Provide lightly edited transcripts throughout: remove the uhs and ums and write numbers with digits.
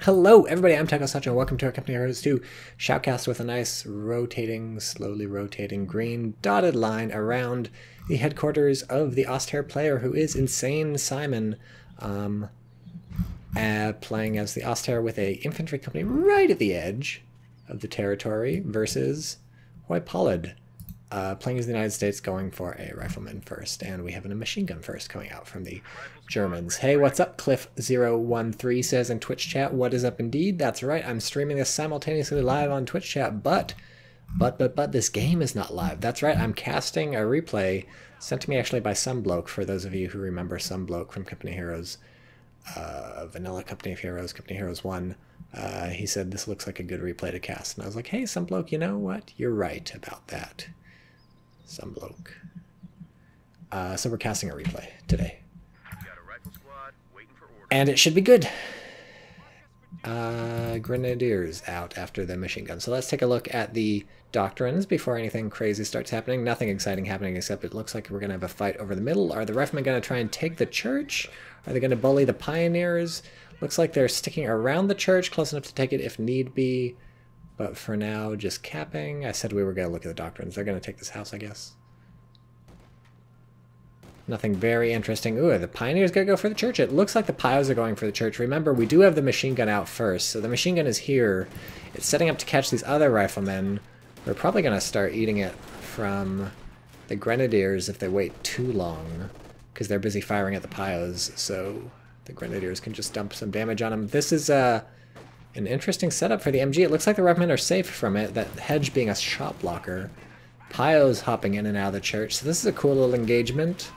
Hello, everybody. I'm TychoCelchuuu, and welcome to our company CoH2 shoutcast with a nice rotating, slowly rotating green dotted line around the headquarters of the austere player who is Insane Simon, playing as the austere with a infantry company right at the edge of the territory versus Hoi Pollard, playing as the United States, going for a rifleman first, and we have a machine gun first coming out from the Germans. Hey, what's up? Cliff013 says in Twitch chat, what is up indeed? That's right, I'm streaming this simultaneously live on Twitch chat, but this game is not live. That's right, I'm casting a replay sent to me actually by Sunbloke, for those of you who remember Sunbloke from Company Heroes, Vanilla Company of Heroes, Company Heroes 1. He said this looks like a good replay to cast, and I was like, hey, Sunbloke, you know what? You're right about that. Sunbloke. So we're casting a replay today. And it should be good. Grenadiers out after the machine gun. So let's take a look at the doctrines before anything crazy starts happening. Nothing exciting happening, except it looks like we're going to have a fight over the middle. Are the riflemen going to try and take the church? Are they going to bully the pioneers? Looks like they're sticking around the church, close enough to take it if need be. But for now, just capping. I said we were going to look at the doctrines. They're going to take this house, I guess. Nothing very interesting. Ooh, the pioneers gotta go for the church. It looks like the pios are going for the church. Remember, we do have the machine gun out first, so the machine gun is here. It's setting up to catch these other riflemen. We're probably gonna start eating it from the grenadiers if they wait too long, because they're busy firing at the pios, so the grenadiers can just dump some damage on them. This is an interesting setup for the MG. It looks like the riflemen are safe from it, that hedge being a shot blocker. Pios hopping in and out of the church, so this is a cool little engagement.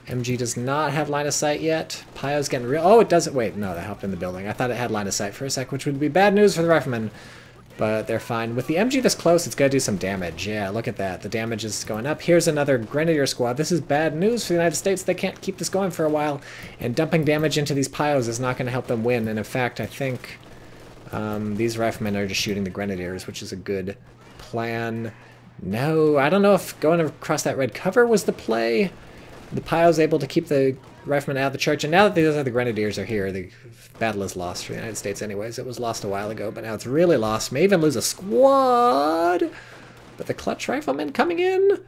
MG does not have line of sight yet. Pio's getting real. Oh, it doesn't. Wait, no, that hopped in the building. I thought it had line of sight for a sec, which would be bad news for the riflemen. But they're fine. With the MG this close, it's going to do some damage. Yeah, look at that. The damage is going up. Here's another Grenadier squad. This is bad news for the United States. They can't keep this going for a while. And dumping damage into these Pios is not going to help them win. And in fact, I think these riflemen are just shooting the Grenadiers, which is a good plan. No, I don't know if going across that red cover was the play. The Pio's able to keep the riflemen out of the church, and now that these other Grenadiers are here, the battle is lost for the United States anyways. It was lost a while ago, but now it's really lost. May even lose a squad! But the clutch riflemen coming in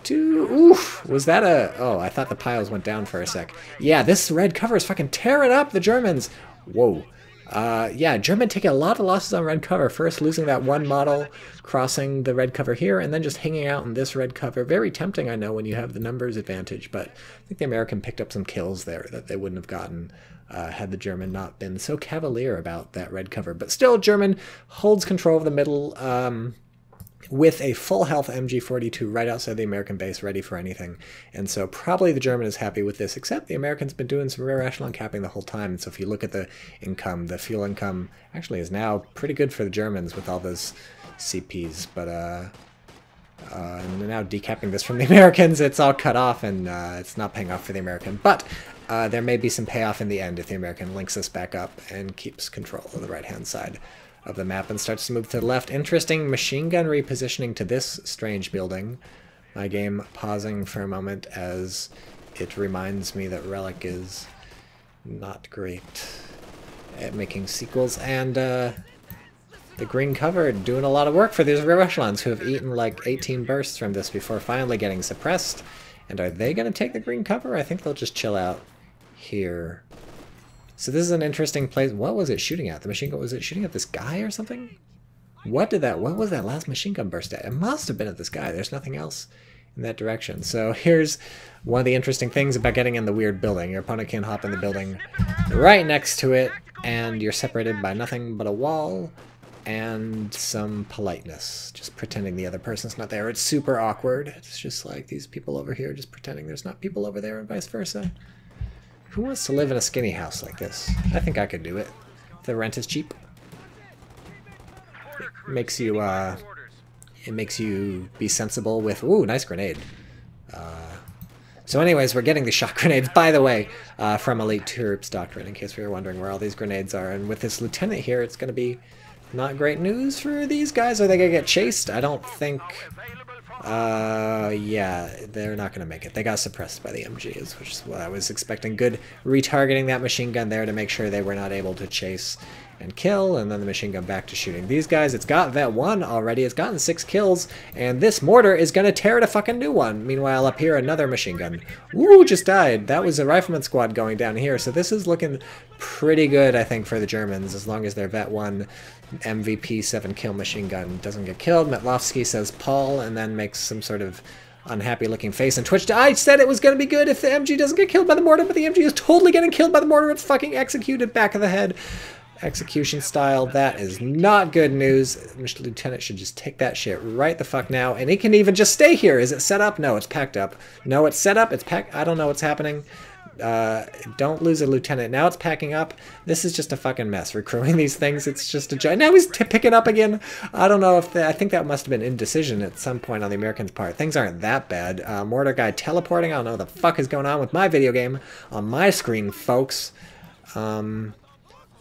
to... Oof! Was that a... Oh, I thought the Pios went down for a sec. Yeah, this red cover is fucking tearing up the Germans! Whoa. Yeah, German taking a lot of losses on red cover. First losing that one model, crossing the red cover here, and then just hanging out in this red cover. Very tempting, I know, when you have the numbers advantage, but I think the American picked up some kills there that they wouldn't have gotten had the German not been so cavalier about that red cover. But still, German holds control of the middle with a full health MG42 right outside the American base, ready for anything. And so probably the German is happy with this, except the American's been doing some rear echelon capping the whole time. And so if you look at the income, the fuel income actually is now pretty good for the Germans with all those CPs. But and now decapping this from the Americans, it's all cut off, and it's not paying off for the American. But there may be some payoff in the end if the American links this back up and keeps control of the right-hand side of the map and starts to move to the left. Interesting machine gun repositioning to this strange building. My game pausing for a moment as it reminds me that Relic is not great at making sequels. And the green cover doing a lot of work for these rear echelons who have eaten like 18 bursts from this before finally getting suppressed. And are they going to take the green cover? I think they'll just chill out here. So this is an interesting place. What was it shooting at? The machine gun, was it shooting at this guy or something? What was that last machine gun burst at? It must have been at this guy. There's nothing else in that direction. So here's one of the interesting things about getting in the weird building. Your opponent can hop in the building right next to it, and you're separated by nothing but a wall and some politeness. Just pretending the other person's not there. It's super awkward. It's just like these people over here just pretending there's not people over there and vice versa. Who wants to live in a skinny house like this? I think I could do it. The rent is cheap. It makes you be sensible with... Ooh, nice grenade. So anyways, we're getting the shot grenades, by the way, from Elite Troops Doctrine, in case we were wondering where all these grenades are. And with this lieutenant here, it's going to be not great news for these guys. Are they going to get chased? I don't think Yeah, they're not going to make it. They got suppressed by the MGs, which is what I was expecting. Good retargeting that machine gun there to make sure they were not able to chase and kill, and then the machine gun back to shooting these guys. It's got Vet 1 already. It's gotten 6 kills, and this mortar is going to tear a fucking new one. Meanwhile, up here, another machine gun. Ooh, just died. That was a rifleman squad going down here, so this is looking pretty good, I think, for the Germans, as long as their Vet 1 MVP 7-kill machine gun doesn't get killed. Metlovsky says Paul, and then makes some sort of unhappy looking face. And Twitch, I said it was going to be good if the MG doesn't get killed by the mortar, but the MG is totally getting killed by the mortar. It's fucking executed back of the head. Execution style. That is not good news. Mr. Lieutenant should just take that shit right the fuck now. And he can even just stay here. Is it set up? No, it's packed up. No, it's set up. It's packed. I don't know what's happening. Don't lose a lieutenant. Now it's packing up. This is just a fucking mess. Recruiting these things, it's just a joy. Now he's picking up again. I don't know if I think that must have been indecision at some point on the Americans' part. Things aren't that bad. Mortar guy teleporting. I don't know what the fuck is going on with my video game on my screen, folks.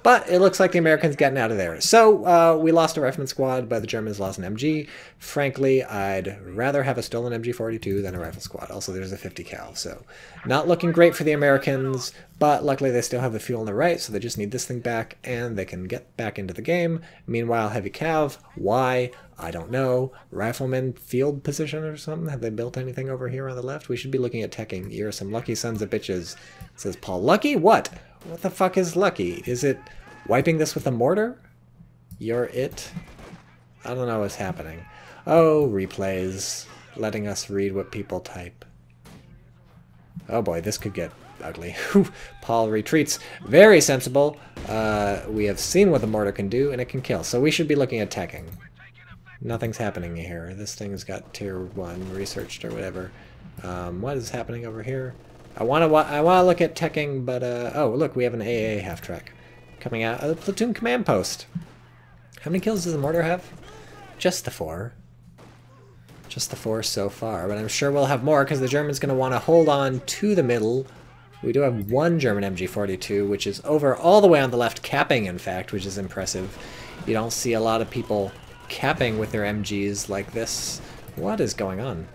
But it looks like the Americans getting out of there. So we lost a rifleman squad, but the Germans lost an MG. Frankly, I'd rather have a stolen MG42 than a rifle squad. Also, there's a 50 cal, so not looking great for the Americans. But luckily, they still have the fuel on the right, so they just need this thing back, and they can get back into the game. Meanwhile, heavy cav. Why? I don't know. Rifleman field position or something? Have they built anything over here on the left? We should be looking at teching. You're some lucky sons of bitches. Says Paul. Lucky? What? What the fuck is lucky? Is it wiping this with a mortar? You're it? I don't know what's happening. Oh, replays. Letting us read what people type. Oh boy, this could get ugly. Paul retreats. Very sensible. We have seen what the mortar can do, and it can kill. So we should be looking at teching. Nothing's happening here. This thing's got tier 1 researched or whatever. What is happening over here? I want to look at teching, but oh look, we have an AA half-track coming out of the platoon command post. How many kills does the mortar have? Just the 4. Just the 4 so far, but I'm sure we'll have more because the German's going to want to hold on to the middle. We do have one German MG42, which is over all the way on the left, capping in fact, which is impressive. You don't see a lot of people capping with their MGs like this. What is going on?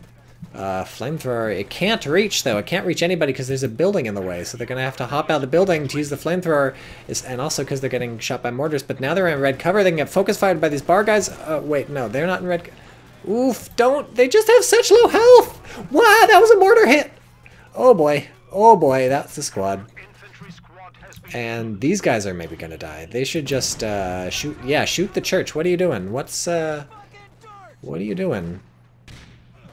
Flamethrower, it can't reach though. It can't reach anybody because there's a building in the way, so they're going to have to hop out of the building to use the flamethrower, and also because they're getting shot by mortars. But now they're in red cover. They can get focus fired by these bar guys. Wait, no, they're not in red. Oof, don't. They just have such low health. Wow, that was a mortar hit. Oh boy, that's the squad. And these guys are maybe going to die. They should just shoot. Yeah, shoot the church. What are you doing? What are you doing?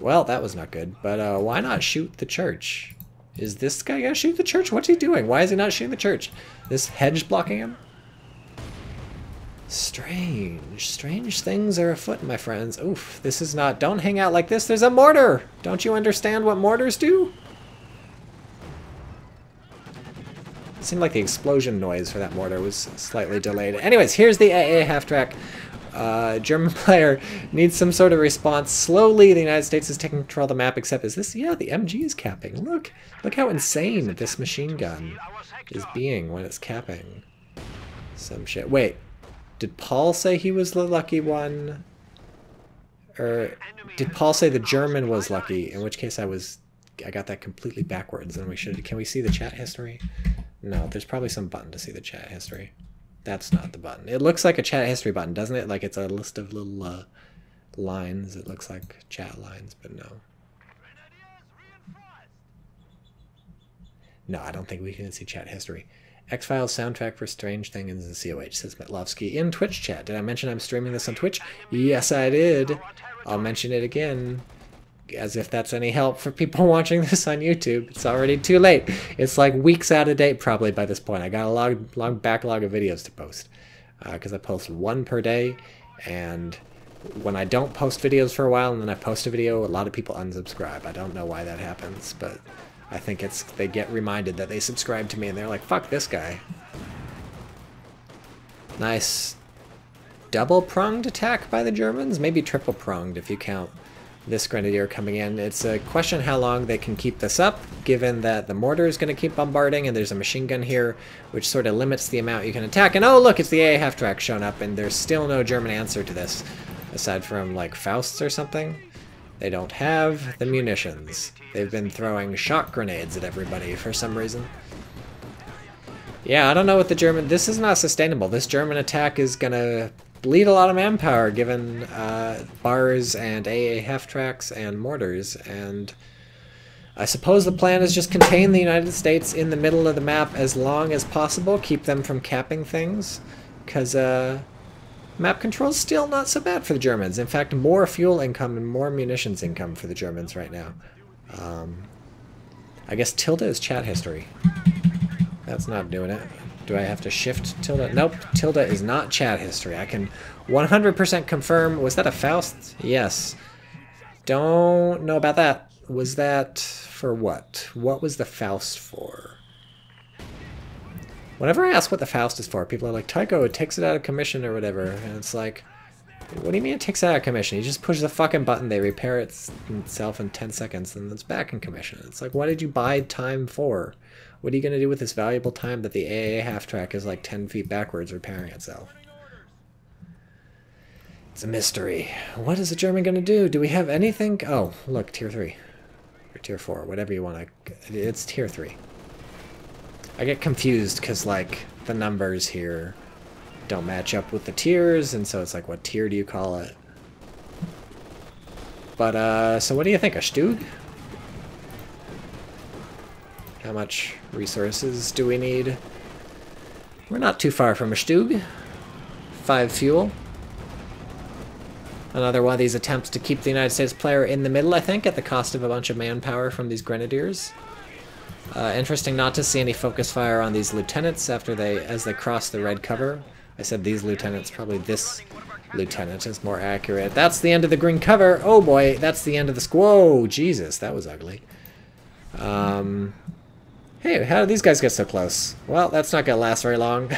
Well, that was not good, but why not shoot the church? Is this guy gonna shoot the church? What's he doing? Why is he not shooting the church? This hedge blocking him? Strange things are afoot, my friends. Oof, this is not, don't hang out like this, there's a mortar! Don't you understand what mortars do? It seemed like the explosion noise for that mortar was slightly delayed. Anyways, here's the AA half-track. German player needs some sort of response. Slowly, the United States is taking control of the map, except is this? Yeah, the MG is capping. Look how insane this machine gun is being when it's capping. Some shit. Wait, did Paul say he was the lucky one? Or did Paul say the German was lucky? In which case I got that completely backwards, and can we see the chat history? No, there's probably some button to see the chat history. That's not the button. It looks like a chat history button, doesn't it? Like it's a list of little lines. It looks like chat lines, but no. No, I don't think we can see chat history. X-Files soundtrack for Strange Thing in the CoH, says Metlovsky in Twitch chat. Did I mention I'm streaming this on Twitch? Yes, I did. I'll mention it again. As if that's any help for people watching this on YouTube. It's already too late. It's like weeks out of date probably by this point. I got a long backlog of videos to post because I post one per day, and when I don't post videos for a while and then I post a video, a lot of people unsubscribe. I don't know why that happens, but I think it's they get reminded that they subscribe to me and they're like, fuck this guy. Nice double-pronged attack by the Germans, maybe triple-pronged if you count this grenadier coming in. It's a question how long they can keep this up, given that the mortar is going to keep bombarding and there's a machine gun here, which sort of limits the amount you can attack. And oh look, it's the AA half-track shown up, and there's still no German answer to this, aside from like Fausts or something. They don't have the munitions. They've been throwing shock grenades at everybody for some reason. Yeah, I don't know what the German... This is not sustainable. This German attack is gonna bleed a lot of manpower given bars and AA half-tracks and mortars, and I suppose the plan is just contain the United States in the middle of the map as long as possible, keep them from capping things, because map control's still not so bad for the Germans. In fact, more fuel income and more munitions income for the Germans right now. I guess tilde is chat history. That's not doing it. Do I have to shift tilde? Nope, tilde is not chat history. I can 100% confirm. Was that a Faust? Yes. Don't know about that. Was that for what? What was the Faust for? Whenever I ask what the Faust is for, people are like, Tycho, it takes it out of commission or whatever. And it's like, what do you mean it takes it out of commission? You just push the fucking button, they repair itself in 10 seconds, and it's back in commission. It's like, what did you buy time for? What are you going to do with this valuable time that the AA half-track is like 10 feet backwards repairing itself? It's a mystery. What is the German going to do? Do we have anything? Oh, look, tier 3. Or tier 4, whatever you want to... It's tier 3. I get confused because, like, the numbers here don't match up with the tiers, and so it's like, what tier do you call it? But, so what do you think? A Stug? How much resources do we need? We're not too far from a Stug. 5 fuel. Another one of these attempts to keep the United States player in the middle, I think, at the cost of a bunch of manpower from these grenadiers. Interesting not to see any focus fire on these lieutenants as they cross the red cover. I said these lieutenants, probably this lieutenant is more accurate. That's the end of the green cover. Oh boy, that's the end of the Whoa, Jesus, that was ugly. Hey, how did these guys get so close? Well, that's not gonna last very long.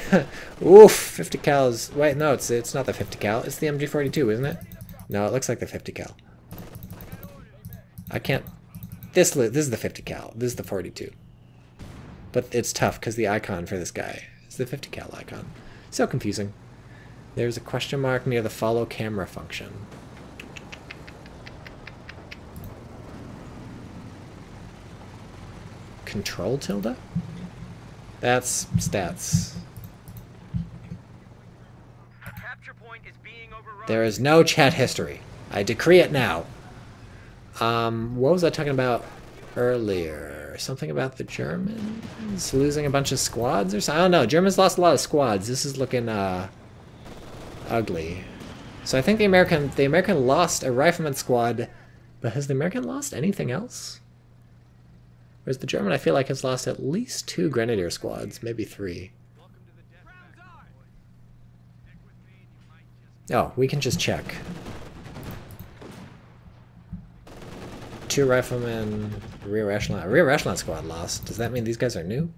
Oof, 50 cals. Wait, no, it's not the 50 cal. It's the MG42, isn't it? No, it looks like the 50 cal. I can't... This is the 50 cal. This is the 42. But it's tough because the icon for this guy is the 50 cal icon. So confusing. There's a question mark near the follow camera function. Control tilde? That's stats. There is no chat history. I decree it now. What was I talking about earlier? Something about the Germans losing a bunch of squads or something? I don't know. Germans lost a lot of squads. This is looking ugly. So I think the American lost a rifleman squad, but has the American lost anything else? Whereas the German, I feel like, has lost at least 2 grenadier squads, maybe 3. Oh, we can just check. 2 riflemen, rear echelon. Rear echelon squad lost. Does that mean these guys are new?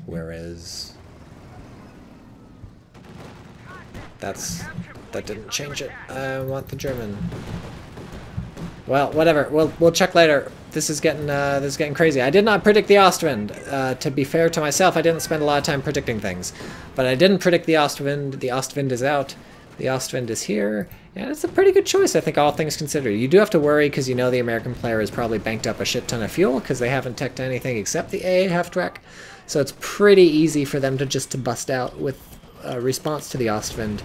Whereas... that didn't change it. I want the German. Well, whatever. We'll check later. This is getting crazy. I did not predict the Ostwind. To be fair to myself, I didn't spend a lot of time predicting things. But I didn't predict the Ostwind. The Ostwind is out. The Ostwind is here. And it's a pretty good choice, I think, all things considered. You do have to worry because you know the American player has probably banked up a shit ton of fuel because they haven't teched anything except the AA half-track. So it's pretty easy for them to just bust out with a response to the Ostwind.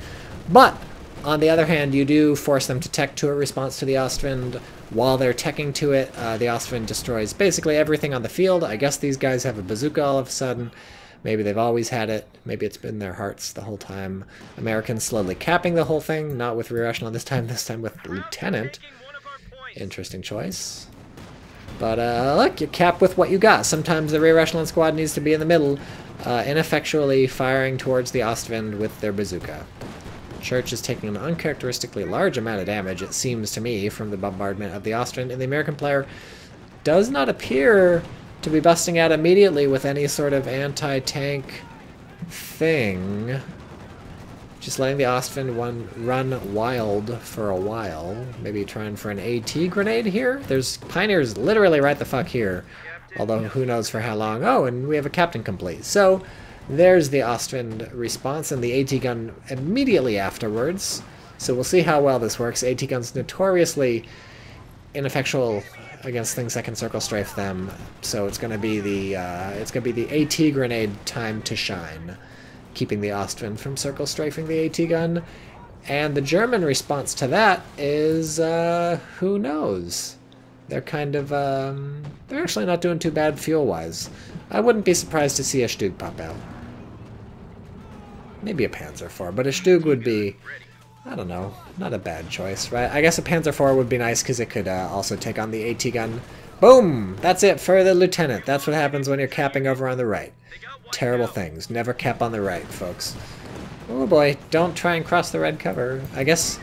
But on the other hand, you do force them to tech to a response to the Ostwind. While they're teching to it, the Ostwind destroys basically everything on the field. I guess these guys have a bazooka all of a sudden. Maybe they've always had it. Maybe it's been in their hearts the whole time. Americans slowly capping the whole thing, not with rear echelon this time with Lieutenant. Interesting choice. But look, you cap with what you got. Sometimes the rear echelon squad needs to be in the middle, ineffectually firing towards the Ostwind with their bazooka. Church is taking an uncharacteristically large amount of damage, it seems to me, from the bombardment of the Ostwind, and the American player does not appear to be busting out immediately with any sort of anti-tank thing. Just letting the Ostwind run wild for a while. Maybe trying for an AT grenade here? There's Pioneers literally right the fuck here. Although who knows for how long. Oh, and we have a captain complete. So there's the Ostwind response and the AT gun immediately afterwards. So we'll see how well this works. AT guns notoriously ineffectual against things that can circle strafe them, so it's going to be the AT grenade time to shine, keeping the Ostwind from circle strafing the AT gun. And the German response to that is who knows? They're kind of they're actually not doing too bad fuel wise. I wouldn't be surprised to see a Stug pop out. Maybe a Panzer IV, but a Stug would be, I don't know, not a bad choice, right? I guess a Panzer IV would be nice because it could also take on the AT gun. Boom! That's it for the lieutenant. That's what happens when you're capping over on the right. Terrible things. Never cap on the right, folks. Oh boy, don't try and cross the red cover. I guess...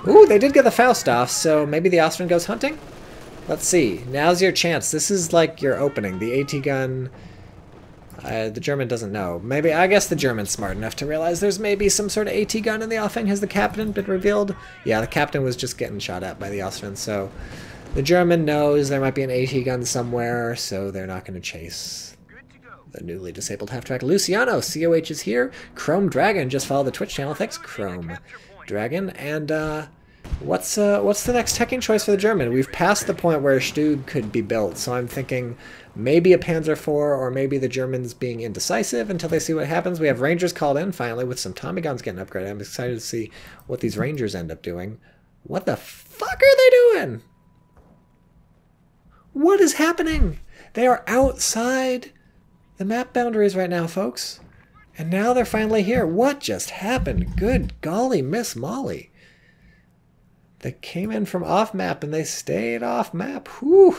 Ooh, they did get the Faust off, so maybe the Ostwind goes hunting? Let's see. Now's your chance. This is like your opening. The AT gun... the German doesn't know. Maybe, I guess the German's smart enough to realize there's maybe some sort of AT gun in the offing. Has the captain been revealed? Yeah, the captain was just getting shot at by the Ostwind, so the German knows there might be an AT gun somewhere, so they're not going to chase the newly disabled half-track. Luciano, CoH is here. Chrome Dragon just followed the Twitch channel. Thanks, Chrome Dragon. And what's the next teching choice for the German? We've passed the point where a Stug could be built, so I'm thinking maybe a Panzer IV, or maybe the Germans being indecisive until they see what happens. We have Rangers called in, finally, with some Tommy guns getting upgraded. I'm excited to see what these Rangers end up doing. What the fuck are they doing? What is happening? They are outside the map boundaries right now, folks. And now they're finally here. What just happened? Good golly, Miss Molly. They came in from off-map and they stayed off-map. Whew.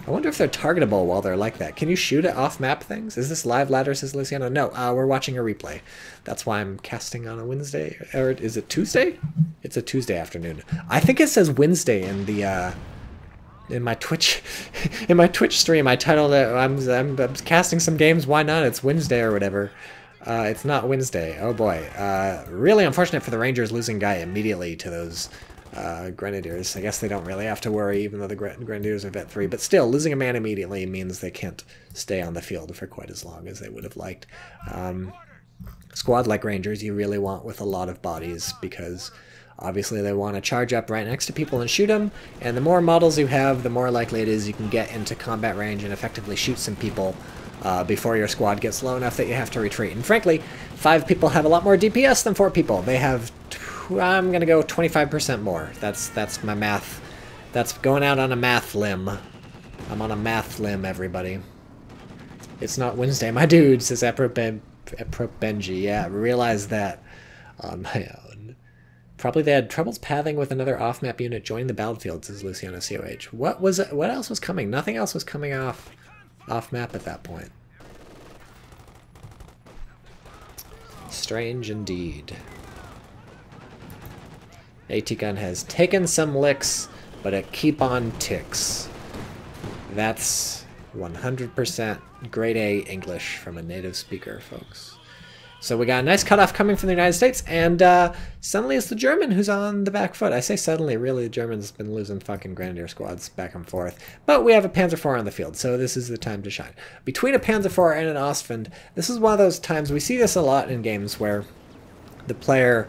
I wonder if they're targetable while they're like that. Can you shoot at off-map things? Is this live ladder, says Luciano? No, we're watching a replay. That's why I'm casting on a Wednesday. Or is it Tuesday? It's a Tuesday afternoon. I think it says Wednesday in the... in my Twitch stream. I titled it, I'm casting some games, why not? It's Wednesday or whatever. It's not Wednesday. Oh boy. Really unfortunate for the Rangers losing guy immediately to those Grenadiers. I guess they don't really have to worry, even though the Grenadiers are vet 3. But still, losing a man immediately means they can't stay on the field for quite as long as they would have liked. Squad like Rangers you really want with a lot of bodies, because obviously they want to charge up right next to people and shoot them, and the more models you have, the more likely it is you can get into combat range and effectively shoot some people before your squad gets low enough that you have to retreat. And frankly, 5 people have a lot more DPS than 4 people. They have, I'm going to go 25% more. That's my math. That's going out on a math limb. I'm on a math limb, everybody. It's not Wednesday, my dude, says Benji. Yeah, realize that on my own. Probably they had troubles pathing with another off-map unit joining the battlefield, says Luciano CoH. What was it? What else was coming? Nothing else was coming off-map at that point. Strange indeed. AT gun has taken some licks, but it keep on ticks. That's 100% grade A English from a native speaker, folks. So we got a nice cutoff coming from the United States, and suddenly it's the German who's on the back foot. I say suddenly, really, the Germans have been losing fucking Grenadier squads back and forth. But we have a Panzer IV on the field, so this is the time to shine. Between a Panzer IV and an Ostwind, this is one of those times, we see this a lot in games where the player,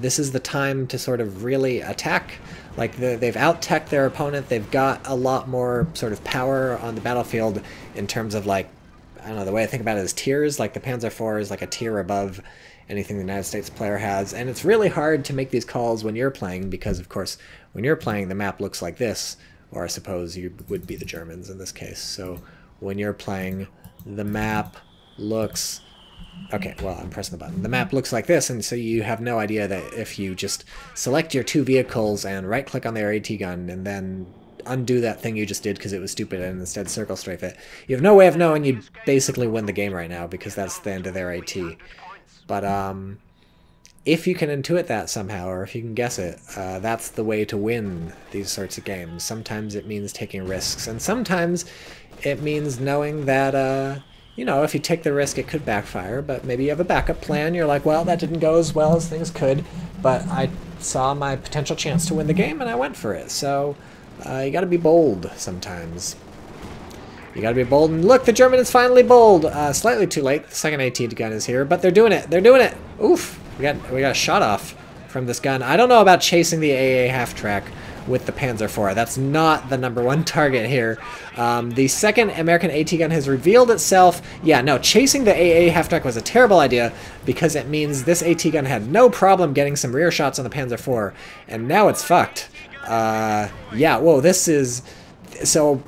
this is the time to sort of really attack. Like, they've out-teched their opponent, they've got a lot more sort of power on the battlefield in terms of, like, I don't know, the way I think about it is tiers. Like the Panzer IV is like a tier above anything the United States player has, and it's really hard to make these calls when you're playing, because of course when you're playing the map looks like this, or I suppose you would be the Germans in this case. So when you're playing, the map looks, okay, well, I'm pressing the button. The map looks like this, and so you have no idea that if you just select your 2 vehicles and right click on their AT gun and then undo that thing you just did because it was stupid and instead circle strafe it, you have no way of knowing you'd basically win the game right now, because that's the end of their AT. But if you can intuit that somehow, or if you can guess it, that's the way to win these sorts of games. Sometimes it means taking risks, and sometimes it means knowing that you know, if you take the risk it could backfire, but maybe you have a backup plan. You're like, well, that didn't go as well as things could, but I saw my potential chance to win the game and I went for it. So you gotta be bold sometimes. You gotta be bold, and look, the German is finally bold. Slightly too late. The second AT gun is here, but they're doing it. They're doing it. Oof! We got a shot off from this gun. I don't know about chasing the AA half-track with the Panzer IV. That's not the #1 target here. The second American AT gun has revealed itself. Yeah, no, chasing the AA half-track was a terrible idea because it means this AT gun had no problem getting some rear shots on the Panzer IV, and now it's fucked. Yeah, whoa, this is... So,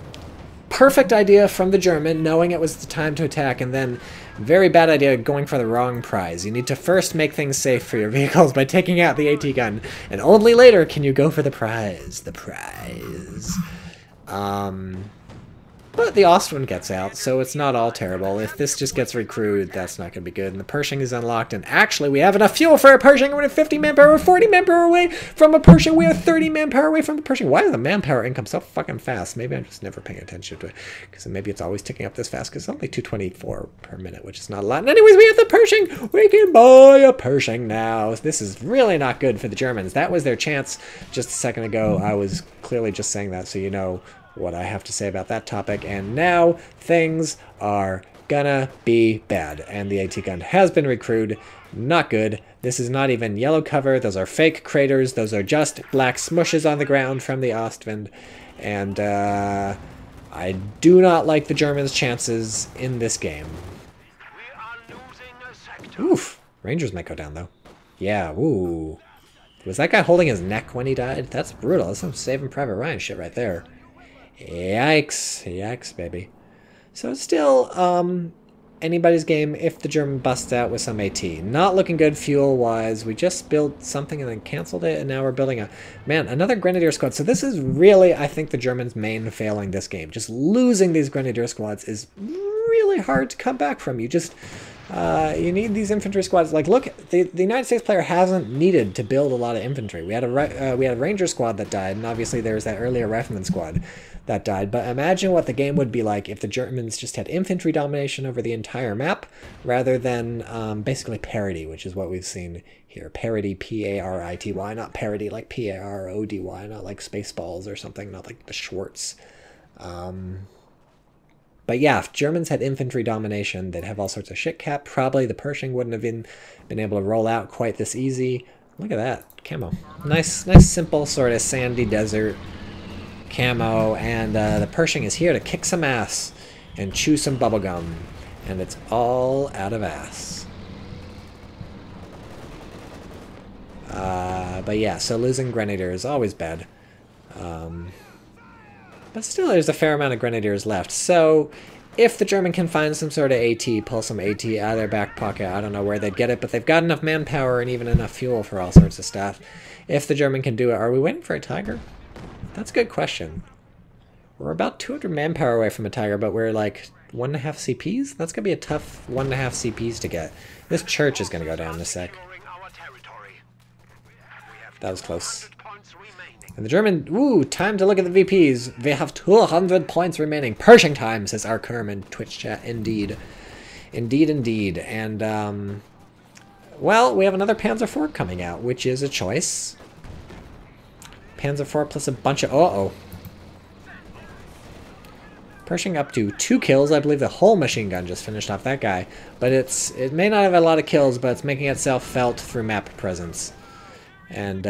perfect idea from the German, knowing it was the time to attack, and then very bad idea going for the wrong prize. You need to first make things safe for your vehicles by taking out the AT gun, and only later can you go for the prize. The prize. But the Ostwind gets out, so it's not all terrible. If this just gets recruited, that's not going to be good. And the Pershing is unlocked, and actually we have enough fuel for a Pershing. We're at 50 manpower, we're 40 manpower away from a Pershing. We are 30 manpower away from the Pershing. Why is the manpower income so fucking fast? Maybe I'm just never paying attention to it, because maybe it's always ticking up this fast, because it's only 224 per minute, which is not a lot. And anyways, we have the Pershing. We can buy a Pershing now. This is really not good for the Germans. That was their chance just a second ago. I was clearly just saying that so you know what I have to say about that topic, and now things are gonna be bad, and the AT gun has been recruited. Not good. This is not even yellow cover. Those are fake craters. Those are just black smushes on the ground from the Ostwind, and I do not like the Germans' chances in this game. Oof. Rangers might go down, though. Yeah, ooh. Was that guy holding his neck when he died? That's brutal. That's some Saving Private Ryan shit right there. Yikes. Yikes, baby. So it's still anybody's game if the German busts out with some AT. Not looking good fuel-wise. We just built something and then canceled it, and now we're building a... Man, another Grenadier squad. So this is really, I think, the Germans' main failing this game. Just losing these Grenadier squads is really hard to come back from. You just... you need these infantry squads. Like, look, the United States player hasn't needed to build a lot of infantry. We had a Ranger squad that died, and obviously there was that earlier Rifleman squad that died. But imagine what the game would be like if the Germans just had infantry domination over the entire map, rather than basically parity, which is what we've seen here. Parity, P-A-R-I-T-Y, not parity like P-A-R-O-D-Y, not like Spaceballs or something, not like the Schwartz. But yeah, if Germans had infantry domination, they'd have all sorts of shit cap. Probably the Pershing wouldn't have been able to roll out quite this easy. Look at that camo. Nice, simple sort of sandy desert camo. And the Pershing is here to kick some ass and chew some bubblegum. And it's all out of ass. But yeah, so losing Grenadier is always bad. But still, there's a fair amount of Grenadiers left. So, if the German can find some sort of AT, pull some AT out of their back pocket, I don't know where they'd get it, but they've got enough manpower and even enough fuel for all sorts of stuff. If the German can do it, are we waiting for a Tiger? That's a good question. We're about 200 manpower away from a Tiger, but we're like 1.5 CPs? That's going to be a tough 1.5 CPs to get. This church is going to go down in a sec. That was close. And the German, ooh, time to look at the VPs. They have 200 points remaining. Pershing time, says our Kerm in Twitch chat. Indeed. Indeed, indeed. And, well, we have another Panzer IV coming out, which is a choice. Panzer IV plus a bunch of... Uh-oh. Pershing up to 2 kills. I believe the whole machine gun just finished off that guy. But it may not have a lot of kills, but it's making itself felt through map presence. And,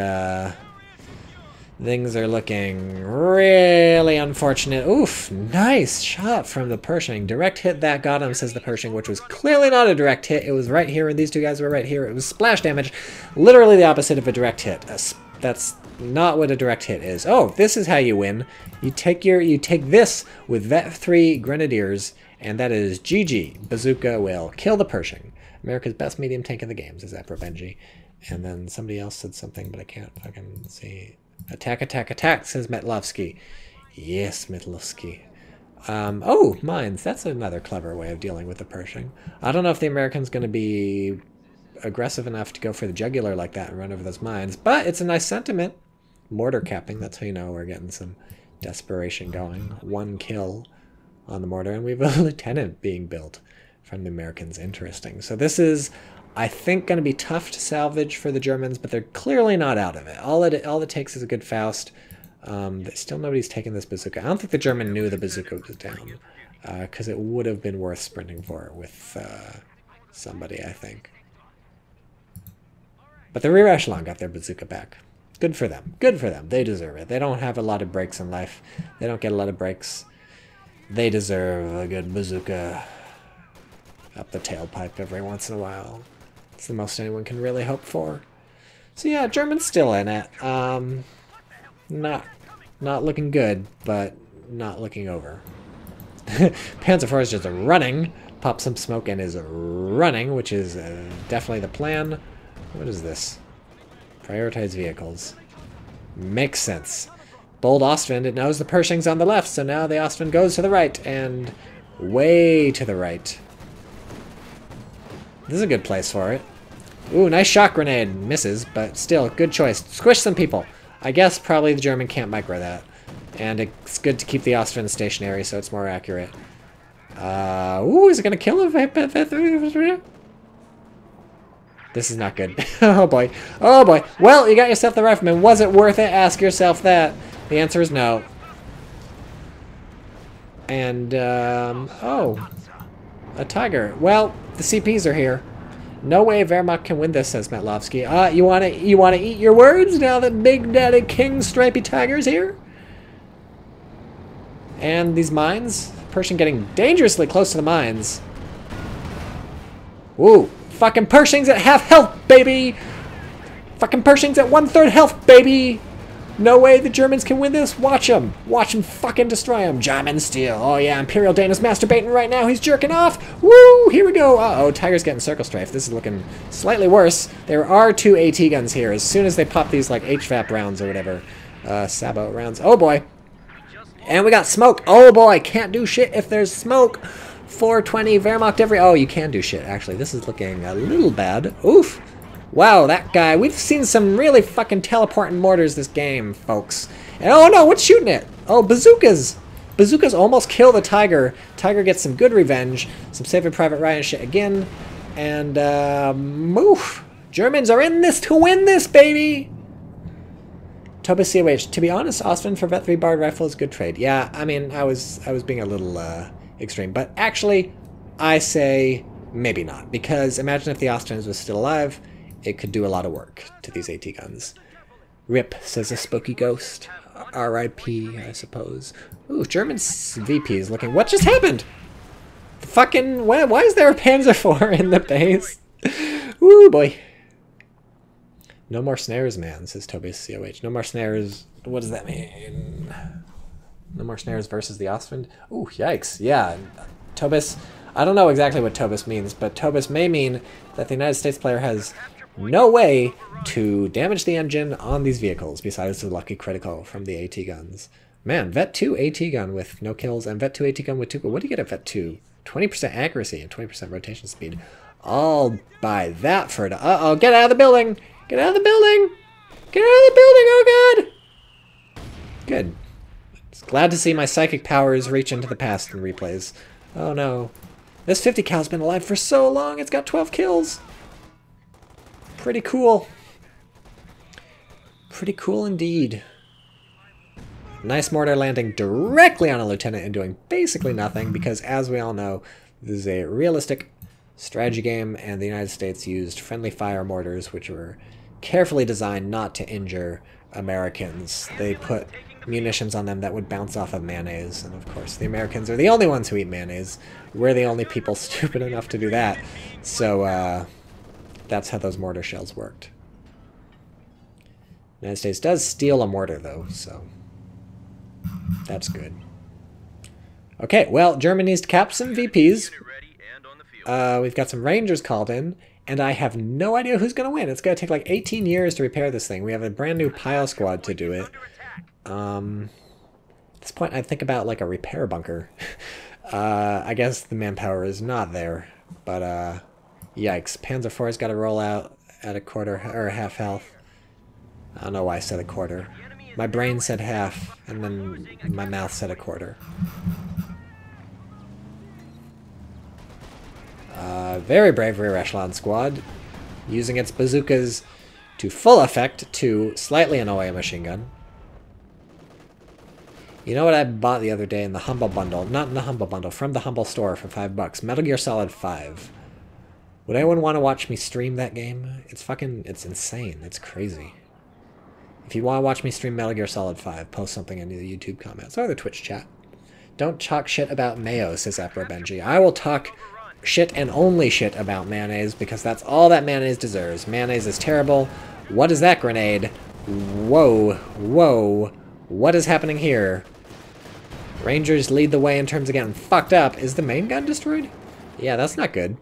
things are looking really unfortunate. Oof, nice shot from the Pershing. Direct hit that got him, says the Pershing, which was clearly not a direct hit. It was right here, and these two guys were right here. It was splash damage, literally the opposite of a direct hit. That's not what a direct hit is. Oh, this is how you win. You take this with Vet 3 Grenadiers, and that is GG. Bazooka will kill the Pershing. America's best medium tank in the game, says Afro Benji. And then somebody else said something, but I can't fucking see. Attack, attack, attack, says Metlovsky. Yes, Metlovsky. Oh, mines. That's another clever way of dealing with the Pershing. I don't know if the American's going to be aggressive enough to go for the jugular like that and run over those mines, but it's a nice sentiment. Mortar capping, that's how you know we're getting some desperation going. 1 kill on the mortar, and we have a lieutenant being built from the Americans. Interesting. So this is... I think going to be tough to salvage for the Germans, but they're clearly not out of it. All it takes is a good Faust. Still nobody's taken this bazooka. I don't think the German knew the bazooka was down, because it would have been worth sprinting for it with somebody, I think. But the rear echelon got their bazooka back. Good for them. Good for them. They deserve it. They don't have a lot of breaks in life. They don't get a lot of breaks. They deserve a good bazooka up the tailpipe every once in a while. It's the most anyone can really hope for. So yeah, German's still in it. Not looking good, but not looking over. Panzer IV is just running. Pop some smoke and is running, which is definitely the plan. What is this? Prioritize vehicles. Makes sense. Bold Ostwind, it knows the Pershing's on the left, so now the Ostwind goes to the right, and way to the right. This is a good place for it. Ooh, nice shock grenade. Misses, but still, good choice. Squish some people. I guess probably the German can't micro that. And it's good to keep the Ostwind stationary so it's more accurate. Ooh, is it gonna kill him? This is not good. Oh boy. Oh boy. Well, you got yourself the rifleman. Was it worth it? Ask yourself that. The answer is no. And, oh. A Tiger. Well, the CPs are here. No way Wehrmacht can win this, says Metlovsky. You wanna eat your words now that Big Daddy King Stripey Tiger's here? And these mines? Pershing getting dangerously close to the mines. Woo! Fucking Pershing's at half health, baby! Fucking Pershing's at 1/3 health, baby! No way the Germans can win this. Watch them. Watch them fucking destroy them. German steel. Oh yeah, Imperial Dana's masturbating right now. He's jerking off. Woo! Here we go. Uh-oh, Tiger's getting circle strafe. This is looking slightly worse. There are 2 AT guns here. As soon as they pop these like HVAP rounds or whatever. Sabo rounds. Oh boy. And we got smoke. Oh boy, can't do shit if there's smoke. 420 Wehrmacht every... Oh, you can do shit, actually. This is looking a little bad. Oof. Wow, that guy. We've seen some really fucking teleporting mortars this game, folks. And oh no, what's shooting it? Oh, bazookas. Bazookas almost kill the Tiger. Tiger gets some good revenge. Some Saving Private Ryan shit again. And, oof. Germans are in this to win this, baby! Tobas COH. To be honest, Ostwind for Vet 3 Bard Rifle is a good trade. Yeah, I mean, I was being a little, extreme. But actually, I say maybe not. Because imagine if the Ostwind was still alive, it could do a lot of work to these AT guns. RIP, says a spooky ghost. RIP, I suppose. Ooh, German VP is looking... What just happened? The fucking... Why is there a Panzer IV in the base? Ooh, boy. No more snares, man, says Tobias COH. No more snares... What does that mean? No more snares versus the Ostwind? Ooh, yikes. Yeah, Tobis... I don't know exactly what Tobis means, but Tobis may mean that the United States player has no way to damage the engine on these vehicles besides the lucky critical from the AT guns. Man, Vet 2 AT gun with no kills and Vet 2 AT gun with 2 kills. What do you get at Vet 2? 20% accuracy and 20% rotation speed. I'll buy that for it. Uh-oh, get out of the building! Get out of the building! Get out of the building, oh god! Good. Glad to see my psychic powers reach into the past in replays. Oh no. This 50 cal's been alive for so long, it's got 12 kills! Pretty cool. Pretty cool indeed. Nice mortar landing directly on a lieutenant and doing basically nothing because, as we all know, this is a realistic strategy game and the United States used friendly fire mortars which were carefully designed not to injure Americans. They put munitions on them that would bounce off of mayonnaise, and of course the Americans are the only ones who eat mayonnaise. We're the only people stupid enough to do that. So, that's how those mortar shells worked. The United States does steal a mortar, though, so that's good. Okay, well, Germany needs to cap some VPs. We've got some Rangers called in, and I have no idea who's going to win. It's going to take like 18 years to repair this thing. We have a brand new pile squad to do it. At this point, I think about like a repair bunker. I guess the manpower is not there, but yikes. Panzer IV's got to roll out at a quarter or half health. I don't know why I said a quarter. My brain said half, and then my mouth said a quarter. Very brave rear echelon squad, using its bazookas to full effect to slightly annoy a machine gun. You know what I bought the other day in the Humble Bundle? Not in the Humble Bundle, from the Humble Store for $5. Metal Gear Solid 5. Would anyone want to watch me stream that game? It's insane. It's crazy. If you want to watch me stream Metal Gear Solid 5, post something in the YouTube comments or the Twitch chat. Don't talk shit about mayo, says Afro Benji. I will talk shit and only shit about mayonnaise because that's all that mayonnaise deserves. Mayonnaise is terrible. What is that grenade? Whoa, whoa. What is happening here? Rangers lead the way in terms of getting fucked up. Is the main gun destroyed? Yeah, that's not good.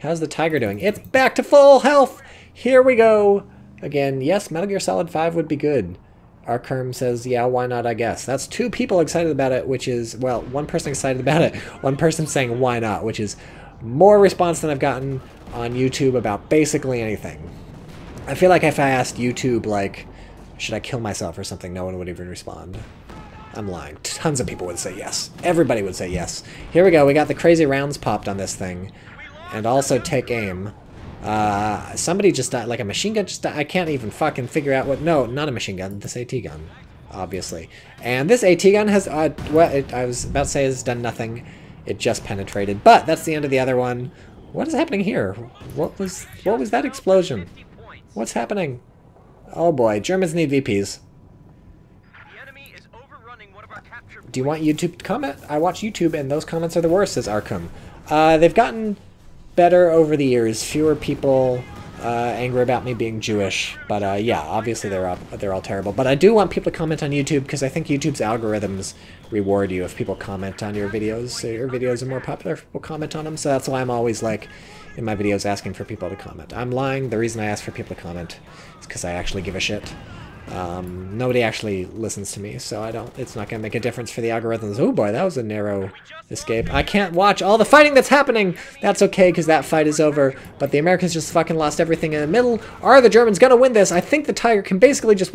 How's the Tiger doing? It's back to full health! Here we go! Again, yes, Metal Gear Solid 5 would be good. Arkerm says, yeah, why not, I guess. That's 2 people excited about it, which is, well, 1 person excited about it, 1 person saying why not, which is more response than I've gotten on YouTube about basically anything. I feel like if I asked YouTube, like, should I kill myself or something, no one would even respond. I'm lying. Tons of people would say yes. Everybody would say yes. Here we go. We got the crazy rounds popped on this thing. And also take aim. Somebody just died. Like a machine gun just died. I can't even fucking figure out what... No, not a machine gun. This AT gun. Obviously. And this AT gun has... I was about to say has done nothing. It just penetrated. But that's the end of the other one. What is happening here? What was that explosion? What's happening? Oh boy. Germans need VPs. Do you want YouTube to comment? I watch YouTube and those comments are the worst, says Arkham. They've gotten better over the years. Fewer people angry about me being Jewish. But yeah, obviously they're all terrible. But I do want people to comment on YouTube because I think YouTube's algorithms reward you if people comment on your videos. So your videos are more popular if people comment on them. So that's why I'm always like in my videos asking for people to comment. I'm lying. The reason I ask for people to comment is because I actually give a shit. Nobody actually listens to me, so it's not gonna make a difference for the algorithms. Oh boy, that was a narrow escape. I can't watch all the fighting that's happening! That's okay, because that fight is over, but the Americans just fucking lost everything in the middle. Are the Germans gonna win this? I think the Tiger can basically just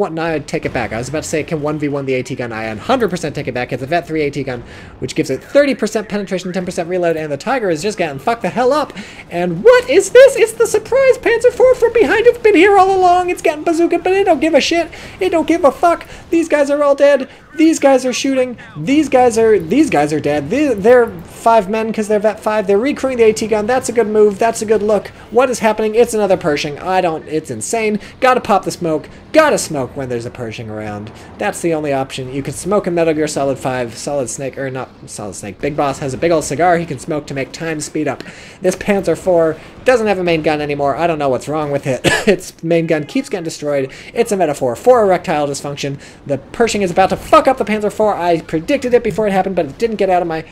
take it back. I was about to say it can 1v1 the AT gun. I 100% take it back. It's a Vet 3 AT gun, which gives it 30% penetration, 10% reload, and the Tiger is just getting fucked the hell up. And what is this? It's the surprise Panzer IV from behind. It's been here all along. It's getting bazooka, but it don't give a shit. It don't give a fuck. These guys are all dead. These guys are shooting. These guys are dead. They're 5 men because they're Vet 5. They're recruiting the AT gun. That's a good move. That's a good look. What is happening? It's another Pershing. It's insane. Gotta pop the smoke. Gotta smoke when there's a Pershing around. That's the only option. You can smoke in Metal Gear Solid 5. Solid Snake, or not Solid Snake. Big Boss has a big old cigar he can smoke to make time speed up. This Panzer IV doesn't have a main gun anymore. I don't know what's wrong with it. Its main gun keeps getting destroyed. It's a metaphor for erectile dysfunction. The Pershing is about to fuck up the Panzer IV. I predicted it before it happened, but it didn't get out of my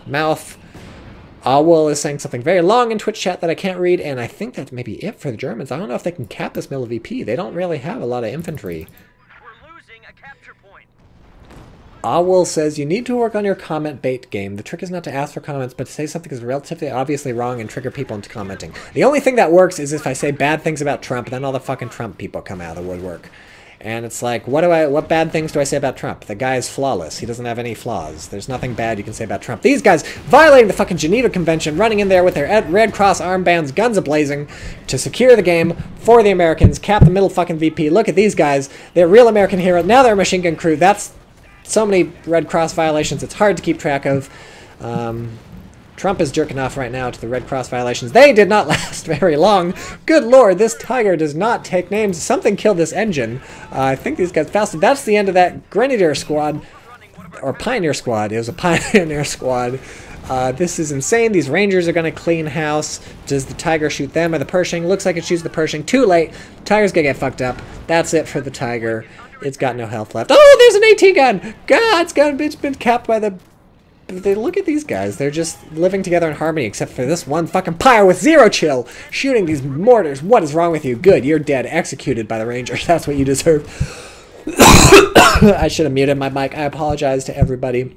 mouth. Awol is saying something very long in Twitch chat that I can't read, and I think that's maybe it for the Germans. I don't know if they can cap this middle VP. They don't really have a lot of infantry. We're losing a capture point. Awol says, you need to work on your comment bait game. The trick is not to ask for comments, but to say something is relatively obviously wrong and trigger people into commenting. The only thing that works is if I say bad things about Trump, then all the fucking Trump people come out of the woodwork. And it's like, what bad things do I say about Trump? The guy is flawless. He doesn't have any flaws. There's nothing bad you can say about Trump. These guys violating the fucking Geneva Convention, running in there with their Red Cross armbands, guns a-blazing, to secure the game for the Americans, cap the middle fucking VP. Look at these guys. They're real American heroes. Now they're a machine gun crew. That's so many Red Cross violations. It's hard to keep track of. Trump is jerking off right now to the Red Cross violations. They did not last very long. Good lord, this Tiger does not take names. Something killed this engine. I think these guys fasted. That's the end of that Grenadier squad. Or Pioneer squad. It was a Pioneer squad. This is insane. These Rangers are going to clean house. Does the Tiger shoot them or the Pershing? Looks like it shoots the Pershing. Too late. Tiger's going to get fucked up. That's it for the Tiger. It's got no health left. Oh, there's an AT gun! God, it's been capped by the... Look at these guys. They're just living together in harmony, except for this one fucking pyre with zero chill, shooting these mortars. What is wrong with you? Good, you're dead. Executed by the Rangers. That's what you deserve. I should have muted my mic. I apologize to everybody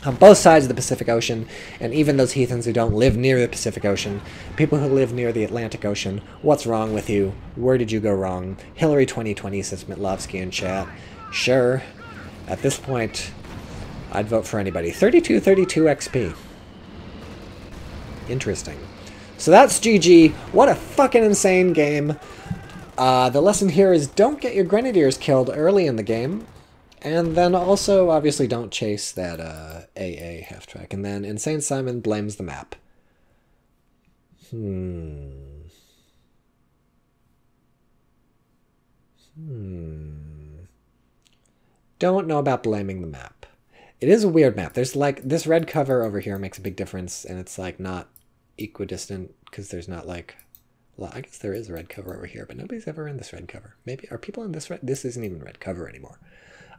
on both sides of the Pacific Ocean, and even those heathens who don't live near the Pacific Ocean, people who live near the Atlantic Ocean. What's wrong with you? Where did you go wrong? Hillary 2020, says Mitlovsky in chat. Sure. At this point, I'd vote for anybody. 3232 XP. Interesting. So that's GG. What a fucking insane game. The lesson here is don't get your Grenadiers killed early in the game. And then also, obviously, don't chase that AA half-track. And then Insane Simon blames the map. Don't know about blaming the map. It is a weird map. There's like this red cover over here makes a big difference, and it's like not equidistant because there's not like, well, I guess there is a red cover over here, but nobody's ever in this red cover. Maybe are people in this red? This isn't even red cover anymore.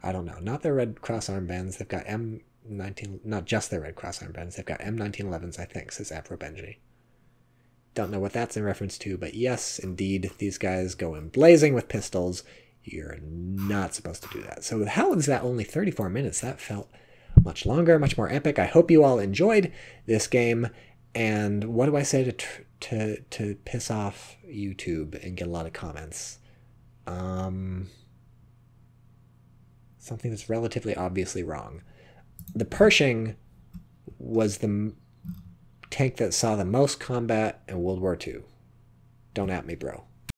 I don't know. Not their red cross armbands. They've got M19. Not just their red cross armbands. They've got M1911s. I think says Afro Benji. Don't know what that's in reference to, but yes, indeed, these guys go in blazing with pistols. You're not supposed to do that. So how is that only 34 minutes? That felt much longer, much more epic. I hope you all enjoyed this game. And what do I say to piss off YouTube and get a lot of comments? Something that's relatively obviously wrong. The Pershing was the tank that saw the most combat in World War II. Don't at me, bro.